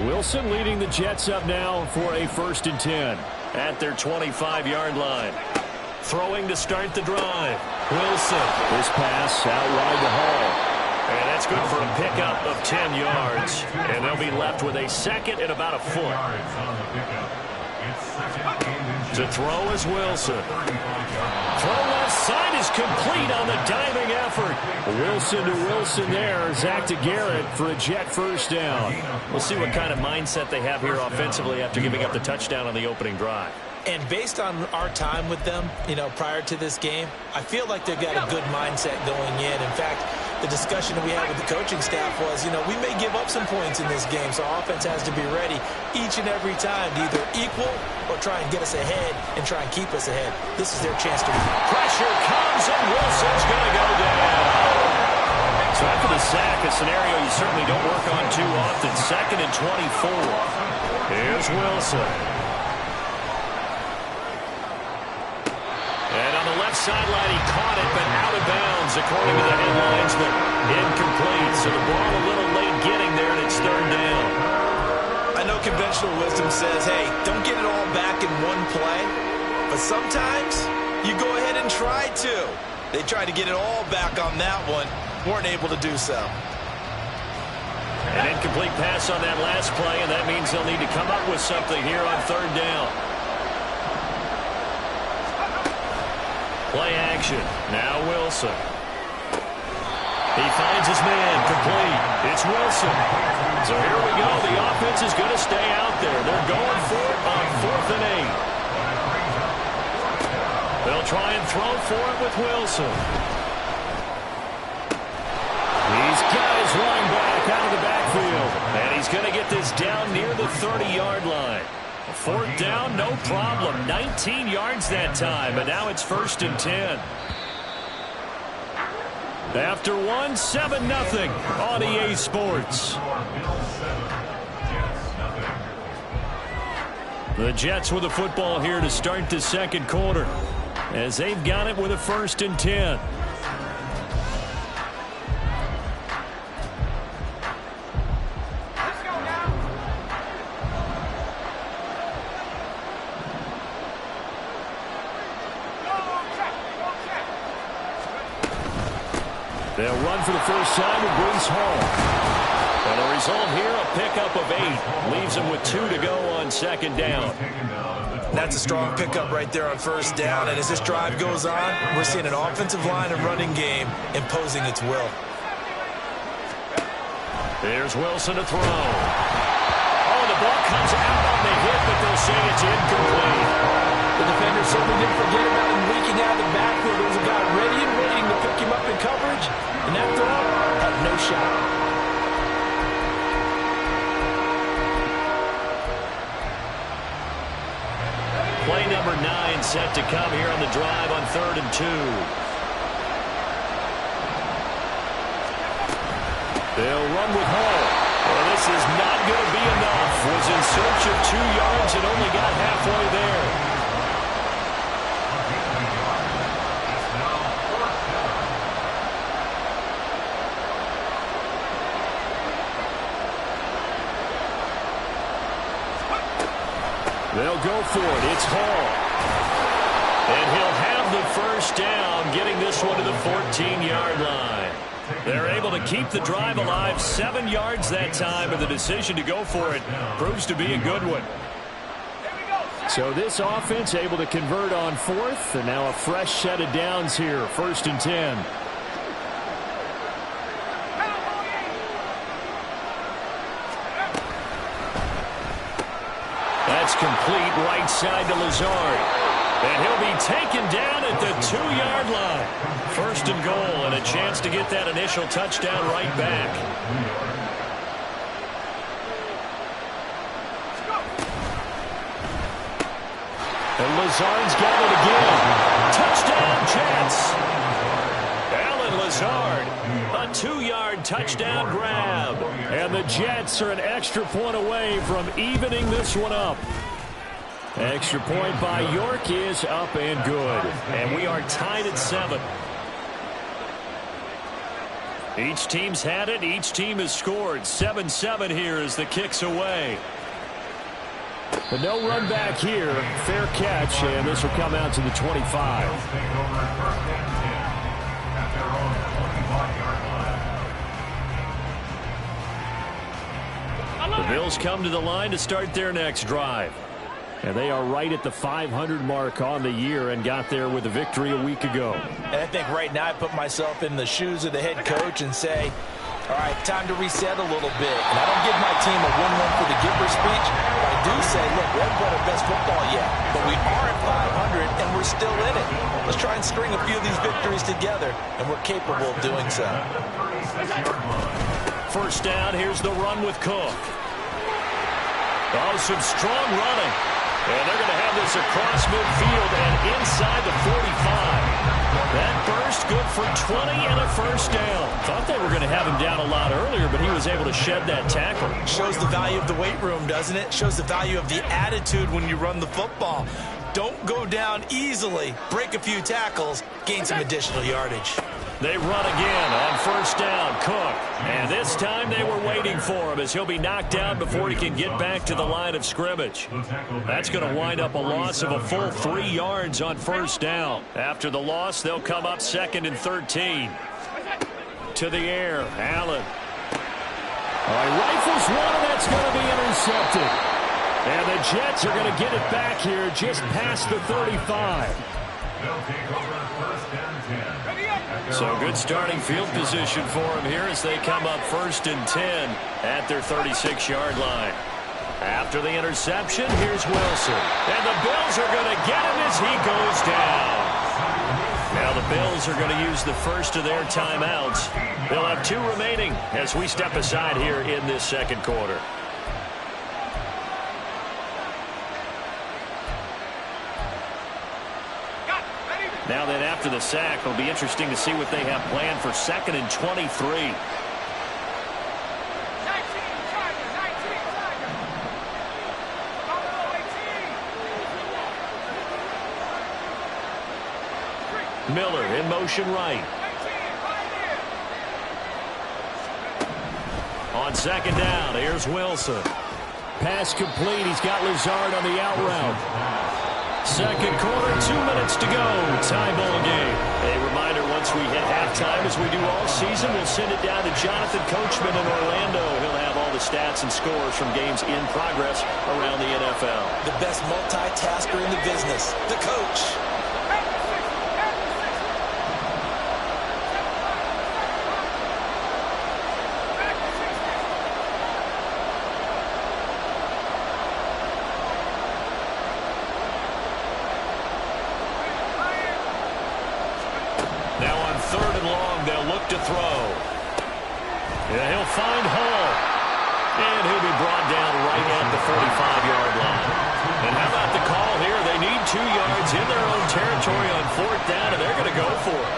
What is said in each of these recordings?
Wilson leading the Jets up now for a 1st and 10 at their 25-yard line. Throwing to start the drive. Wilson. This pass out wide to Hall. And that's good for a pickup of 10 yards. And they'll be left with a 2nd and about a foot. To throw is Wilson. Throw left side is complete on the diving effort. Wilson to Wilson there. Zach to Garrett for a Jet 1st down. We'll see what kind of mindset they have here offensively after giving up the touchdown on the opening drive. And based on our time with them, prior to this game, I feel like they've got a good mindset going in. In fact, the discussion that we had with the coaching staff was, we may give up some points in this game, so offense has to be ready each and every time to either equal or try and get us ahead and try and keep us ahead. This is their chance to win. Pressure comes, and Wilson's going to go down. So after the sack, a scenario you certainly don't work on too often. 2nd and 24. Here's Wilson. And on the left sideline, he caught it, but out of bounds, according to the headlines, but incomplete. So the ball a little late getting there, and it's 3rd down. I know conventional wisdom says, hey, don't get it all back in one play. But sometimes you go ahead and try to. They tried to get it all back on that one. Weren't able to do so. An incomplete pass on that last play, and that means they'll need to come up with something here on 3rd down. Play action. Now Wilson. He finds his man. Complete. It's Wilson. So here we go. The offense is going to stay out there. They're going for it on 4th and 8. They'll try and throw for it with Wilson. He's got his running back out of the backfield. And he's going to get this down near the 30-yard line. 4th down, no problem. 19 yards that time, but now it's 1st and 10. After 1, 7-0 on EA Sports. The Jets with the football here to start the 2nd quarter, as they've got it with a 1st and 10. They'll run for the first time with Breece Hall. And the result here, a pickup of 8. Leaves them with 2 to go on 2nd down. That's a strong pickup right there on 1st down. And as this drive goes on, we're seeing an offensive line and running game imposing its will. There's Wilson to throw. Oh, the ball comes out on the hit, but they'll say it's incomplete. The defender certainly didn't forget about him leaking out of the backfield. There was a guy ready and waiting to pick him up in coverage, and that throw had no shot. Play number 9 set to come here on the drive on 3rd and 2. They'll run with Hall. Well, this is not going to be enough. Was in search of 2 yards and only got halfway there. They'll go for it. It's Hall. And he'll have the 1st down, getting this one to the 14-yard line. They're able to keep the drive alive, 7 yards that time, and the decision to go for it proves to be a good one. So this offense able to convert on 4th, and now a fresh set of downs here, 1st and 10. That's complete right side to Lazard. And he'll be taken down at the 2-yard line. 1st and goal, and a chance to get that initial touchdown right back. And Lazard's got it again. Touchdown, Jets. Allen Lazard, a 2-yard touchdown grab. And the Jets are an extra point away from evening this one up. Extra point by York is up and good. And we are tied at 7. Each team's had it. Each team has scored. 7-7 here as the kick's away. But no run back here. Fair catch, and this will come out to the 25. The Bills come to the line to start their next drive. And they are right at the 500 mark on the year and got there with a victory a week ago. And I think right now I put myself in the shoes of the head coach and say, all right, time to reset a little bit. And I don't give my team a win-win for the Gipper speech, but I do say, look, we haven't played our best football yet, but we are at 500 and we're still in it. Let's try and string a few of these victories together, and we're capable of doing so. First down, here's the run with Cook. Oh, some strong running. And they're going to have this across midfield and inside the 45. That burst good for 20 and a first down. Thought they were going to have him down a lot earlier, but he was able to shed that tackle. Shows the value of the weight room, doesn't it? Shows the value of the attitude when you run the football. Don't go down easily. Break a few tackles. Gain some additional yardage. They run again on first down, Cook. And this time they were waiting for him as he'll be knocked down before he can get back to the line of scrimmage. That's going to wind up a loss of a full 3 yards on first down. After the loss, they'll come up 2nd and 13. To the air, Allen. Rifles one, and that's going to be intercepted. And the Jets are going to get it back here just past the 35. So good starting field position for him here as they come up 1st and 10 at their 36-yard line. After the interception, here's Wilson. And the Bills are going to get him as he goes down. Now the Bills are going to use the first of their timeouts. They'll have 2 remaining as we step aside here in this second quarter. Now then, after the sack, it'll be interesting to see what they have planned for 2nd and 23. Miller in motion right. On 2nd down, here's Wilson. Pass complete. He's got Lazard on the out route. Second quarter, 2 minutes to go. Tie ball game. A reminder, once we hit halftime, as we do all season, we'll send it down to Jonathan Coachman in Orlando. He'll have all the stats and scores from games in progress around the NFL. The best multitasker in the business, the coach. To throw. Yeah, he'll find Hall. And he'll be brought down right at the 45-yard line. And how about the call here? They need 2 yards in their own territory on 4th down, and they're going to go for it.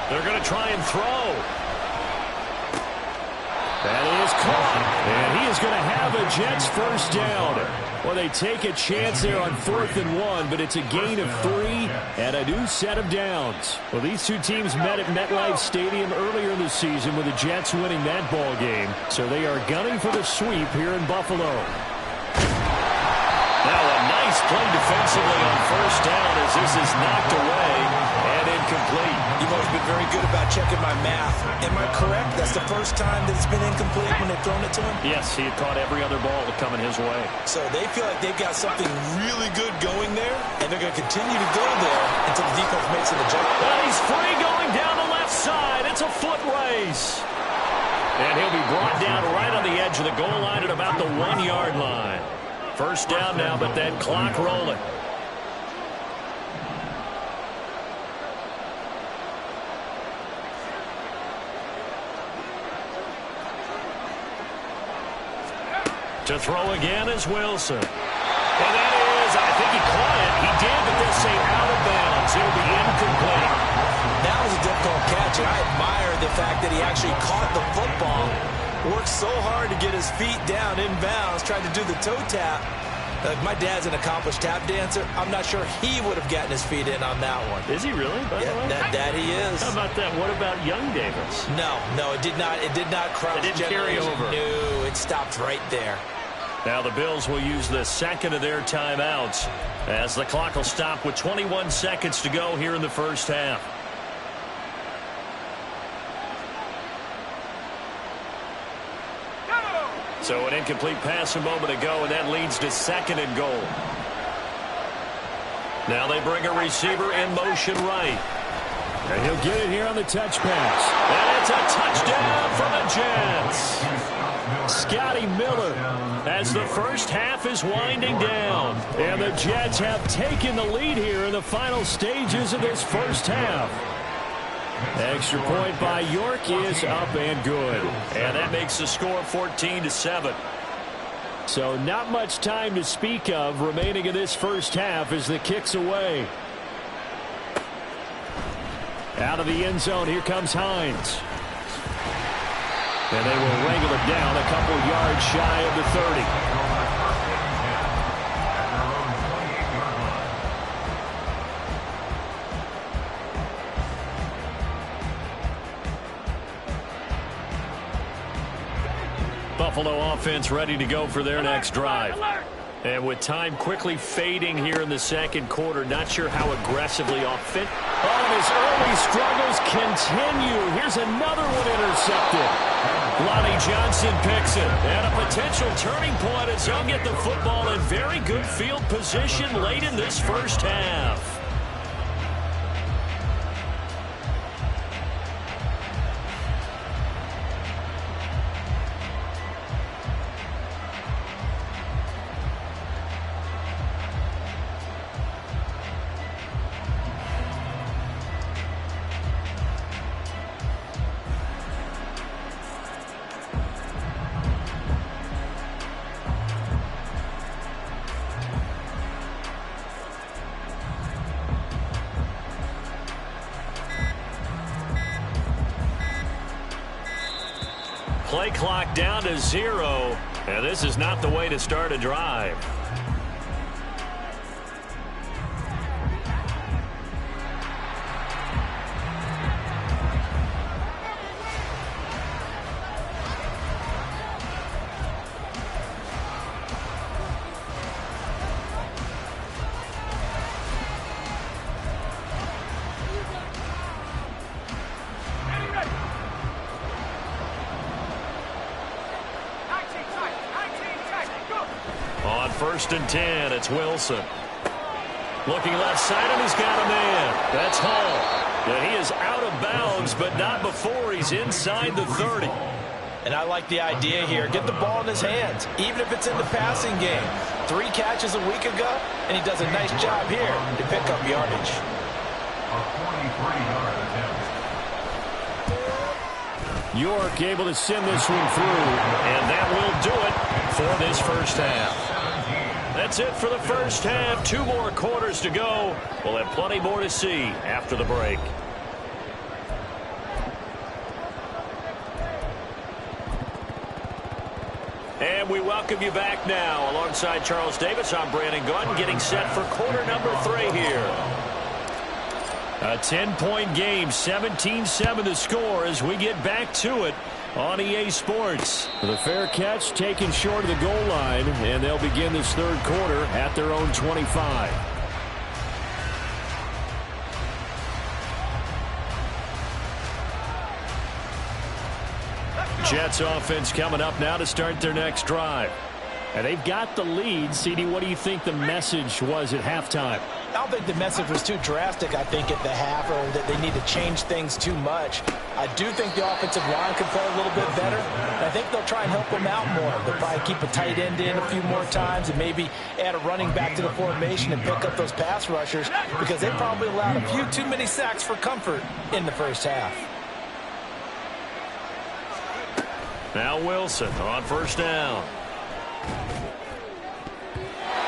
They're going to try and throw. That is caught. And he is going to have a Jets first down. Well, they take a chance there on 4th and 1, but it's a gain of 3 and a new set of downs. Well, these two teams met at MetLife Stadium earlier in the season with the Jets winning that ball game. So they are gunning for the sweep here in Buffalo. Now a nice play defensively on first down as this is knocked away and incomplete. You've always been very good about checking my math. Am I correct? That's the first time that it's been incomplete when they've thrown it to him? Yes, he had caught every other ball coming his way. So they feel like they've got something really good going there, and they're going to continue to go there until the defense makes an adjustment. And he's free going down the left side. It's a foot race. And he'll be brought down right on the edge of the goal line at about the 1-yard line. First down now, but that clock rolling. To throw again is Wilson. And that is, I think he caught it. He did, but they'll say out of bounds. It'll be incomplete. That was a difficult catch, and I admire the fact that he actually caught the football. Worked so hard to get his feet down in bounds, tried to do the toe tap, My dad's an accomplished tap dancer. I'm not sure he would have gotten his feet in on that one. Is he really, by the way? That he is. How about that? What about young Davis? No, it did not. It did not cross. It didn't carry over. No, it stopped right there. Now the Bills will use the second of their timeouts as the clock will stop with 21 seconds to go here in the first half. So an incomplete pass a moment ago, and that leads to second and goal. Now they bring a receiver in motion right. And he'll get it here on the touch pass. And it's a touchdown for the Jets. Scotty Miller as the first half is winding down. And the Jets have taken the lead here in the final stages of this first half. Extra point by York is up and good. And that makes the score 14-7. So not much time to speak of remaining in this first half as the kick's away. Out of the end zone, here comes Hines. And they will wrangle it down a couple yards shy of the 30. Buffalo offense ready to go for their next drive. And with time quickly fading here in the second quarter, not sure how aggressively offensive. Oh, and his early struggles continue. Here's another one intercepted. Lonnie Johnson picks it. And a potential turning point as he'll get the football in very good field position late in this first half. Play clock down to 0, and this is not the way to start a drive. First and 10, it's Wilson. Looking left side, and he's got a man. That's Hall. And he is out of bounds, but not before he's inside the 30. And I like the idea here. Get the ball in his hands, even if it's in the passing game. 3 catches a week ago, and he does a nice job here to pick up yardage. A 43-yard attempt. York able to send this one through. And that will do it for this first half. That's it for the first half. 2 more quarters to go. We'll have plenty more to see after the break. And we welcome you back now. Alongside Charles Davis, I'm Brandon Gaudin, getting set for quarter number 3 here. A 10-point game, 17-7 the score as we get back to it on EA Sports. The fair catch taken short of the goal line, and they'll begin this third quarter at their own 25. Jets offense coming up now to start their next drive. And they've got the lead. CD, what do you think the message was at halftime? I don't think the message was too drastic, I think, at the half, or that they need to change things too much. I do think the offensive line could play a little bit better. And I think they'll try and help them out more. They'll probably keep a tight end in a few more times and maybe add a running back to the formation and pick up those pass rushers, because they probably allowed a few too many sacks for comfort in the first half. Now Wilson on first down.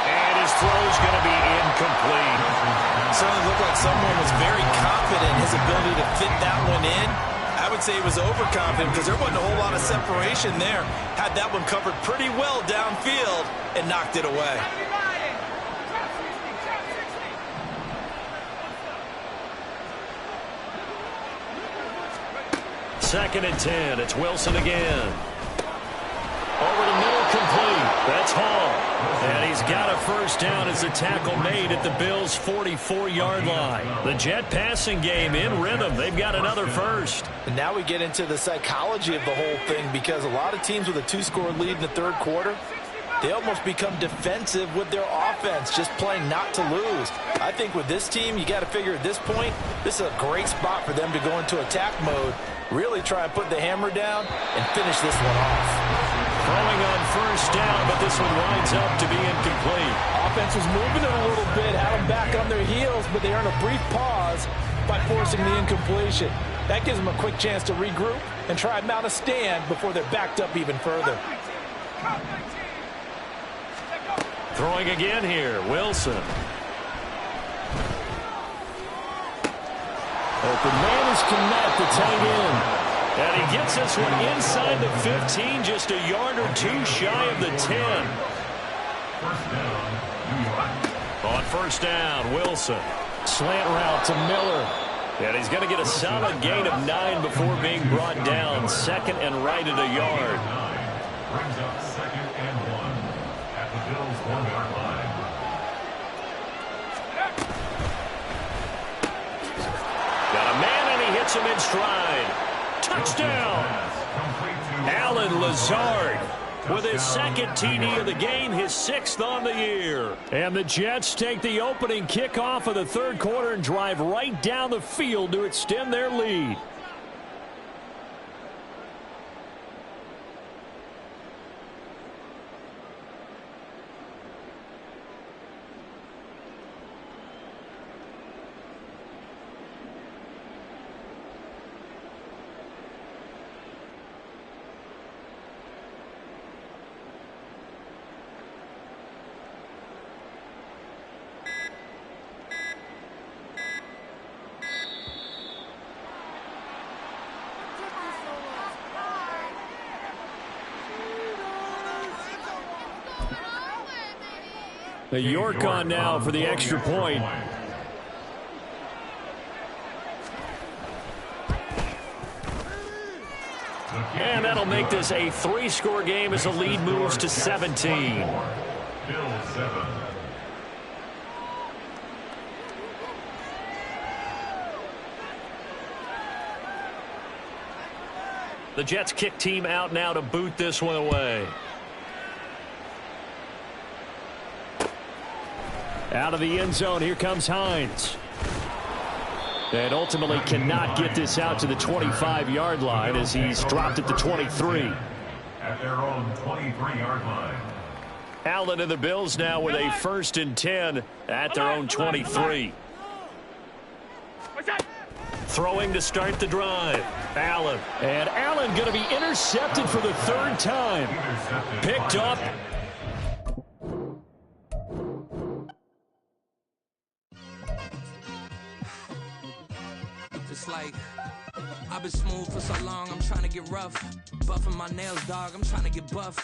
And his throw's going to be incomplete. Certainly looked like someone was very confident in his ability to fit that one in. I would say he was overconfident because there wasn't a whole lot of separation there. Had that one covered pretty well downfield and knocked it away. 2nd and 10. It's Wilson again. Over the middle, complete. That's Hall. And he's got a first down as the tackle made at the Bills' 44-yard line. The Jet passing game in rhythm. They've got another first. And now we get into the psychology of the whole thing, because a lot of teams with a 2-score lead in the third quarter, they almost become defensive with their offense, just playing not to lose. I think with this team, you got to figure at this point, this is a great spot for them to go into attack mode, really try and put the hammer down and finish this one off. Throwing on first down, but this one winds up to be incomplete. Offense was moving it a little bit, had them back on their heels, but they earned a brief pause by forcing the incompletion. That gives them a quick chance to regroup and try and mount a stand before they're backed up even further. Throwing again here, Wilson. Open man is Kmet, the tight end. And he gets this one inside the 15, just a yard or two shy of the 10. On first down, Wilson. Slant route to Miller. And he's going to get a solid gain of 9 before being brought down. 2nd and right at a yard. Brings up 2nd and 1 at the Bills' 1-yard line. Got a man, and he hits him in stride. Touchdown! Allen Lazard with his 2nd TD of the game, his 6th on the year. And the Jets take the opening kickoff of the third quarter and drive right down the field to extend their lead. The York on now for the extra point. And that'll make this a 3-score game as the lead moves to 17. Bills 7. The Jets kick team out now to boot this one away. Out of the end zone, here comes Hines. And ultimately cannot get this out to the 25-yard line as he's dropped at the 23. At their own 23-yard line. Allen and the Bills now with a 1st and 10 at their own 23. Throwing to start the drive. Allen. And Allen going to be intercepted for the 3rd time. Picked up. It's like, I've been smooth for so long, I'm trying to get rough. Buffing my nails, dog, I'm trying to get buff.